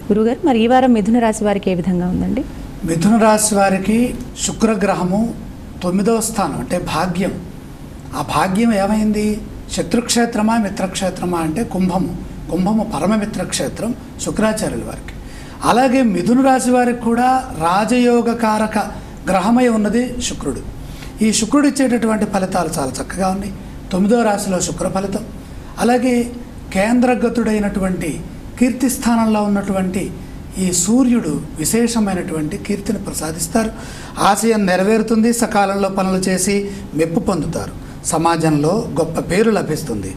గురుగారు, మరి ఈ వారం మిథున రాశి వారికి ఏ విధంగా ఉందండి? మిథున రాశి వారికి శుక్రగ్రహము 9వ స్థానం అంటే భాగ్యం. ఆ భాగ్యం ఏమైంది? శత్రుక్షేత్రమా మిత్రక్షేత్రమా అంటే కుంభము పరమమిత్రక్షేత్రం శుక్రాచార్యుల వారికి. అలాగే మిథున రాశి వారికి కూడా రాజయోగకారక గ్రహమై ఉన్నది శుక్రుడు. ఈ శుక్రుడు ఇచ్చేటటువంటి ఫలితాలు చాలా చక్కగా ఉన్నాయి. 9వ రాశిలో శుక్ర ఫలితం. అలాగే కేంద్రగతుడైనటువంటి కీర్తి స్థానంలో ఉన్నటువంటి ఈ సూర్యుడు విశేషమైనటువంటి కీర్తిని ప్రసాదిస్తారు. ఆశయం నెరవేరుతుంది. సకాలంలో పనులు చేసి మెప్పు పొందుతారు. సమాజంలో గొప్ప పేరు లభిస్తుంది.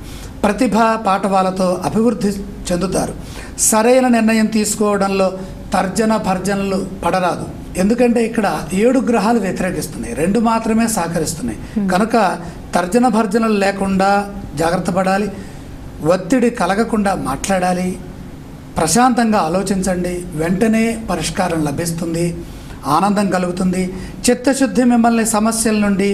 ప్రతిభ పాటవాలతో అభివృద్ధి చెందుతారు. సరైన నిర్ణయం తీసుకోవడంలో తర్జన భర్జనలు పడరాదు. ఎందుకంటే ఇక్కడ 7 గ్రహాలు వ్యతిరేకిస్తున్నాయి, 2 మాత్రమే సహకరిస్తున్నాయి. కనుక తర్జన భర్జనలు లేకుండా జాగ్రత్త పడాలి. ఒత్తిడి కలగకుండా మాట్లాడాలి. ప్రశాంతంగా ఆలోచించండి. వెంటనే పరిష్కారం లభిస్తుంది. ఆనందం కలుగుతుంది. చిత్తశుద్ధి మిమ్మల్ని సమస్యల నుండి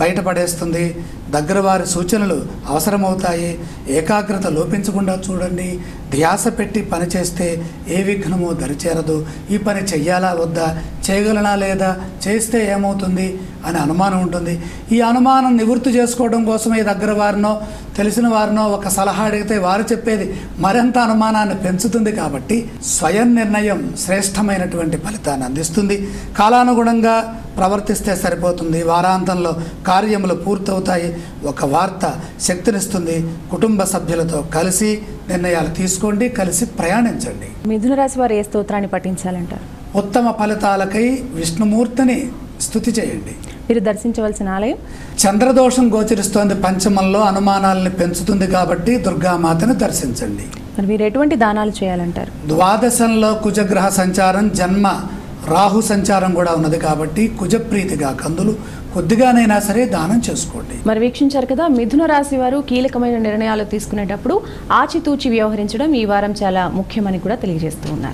బయటపడేస్తుంది. దగ్గర వారి సూచనలు అవసరమవుతాయి. ఏకాగ్రత లోపించకుండా చూడండి. ధ్యాస పెట్టి పని చేస్తే ఏ విఘ్నమో దరిచేరదు. ఈ పని చెయ్యాలా వద్దా, చేయగలనా లేదా, చేస్తే ఏమవుతుంది అని అనుమానం ఉంటుంది. ఈ అనుమానం నివృత్తి చేసుకోవడం కోసమే దగ్గర వారినో తెలిసిన వారినో ఒక సలహా అడిగితే వారు చెప్పేది మరింత అనుమానాన్ని పెంచుతుంది. కాబట్టి స్వయం నిర్ణయం శ్రేష్టమైనటువంటి ఫలితాన్ని అందిస్తుంది. కాలానుగుణంగా ప్రవర్తిస్తే సరిపోతుంది. వారాంతంలో కార్యములు పూర్తవుతాయి. ఒక వార్త శక్తినిస్తుంది. కుటుంబ సభ్యులతో కలిసి నిర్ణయాలు తీసుకోండి. కలిసి ప్రయాణించండి. మిథున రాశి వారు ఏ స్తోత్రాన్ని పఠించాలంటారు? ఉత్తమ ఫలితాలకై విష్ణుమూర్తిని స్తుతి చేయండి. మీరు దర్శించవలసిన ఆలయం? చంద్రదోషం గోచరిస్తోంది. పంచమంలో అనుమానాలని పెంచుతుంది కాబట్టి దుర్గామాతను దర్శించండి. మరి మీరు ఎటువంటి దానాలు చేయాలంటారు? ద్వాదశంలో కుజగ్రహ సంచారం, జన్మ రాహు సంచారం కూడా ఉన్నది కాబట్టి కుజప్రీతిగా కందులు కొద్దిగానైనా సరే దానం చేసుకోండి. మరి వీక్షించారు కదా, మిథున రాశి వారు కీలకమైన నిర్ణయాలు తీసుకునేటప్పుడు ఆచితూచి వ్యవహరించడం ఈ వారం చాలా ముఖ్యమని కూడా తెలియజేస్తూ ఉన్నారు.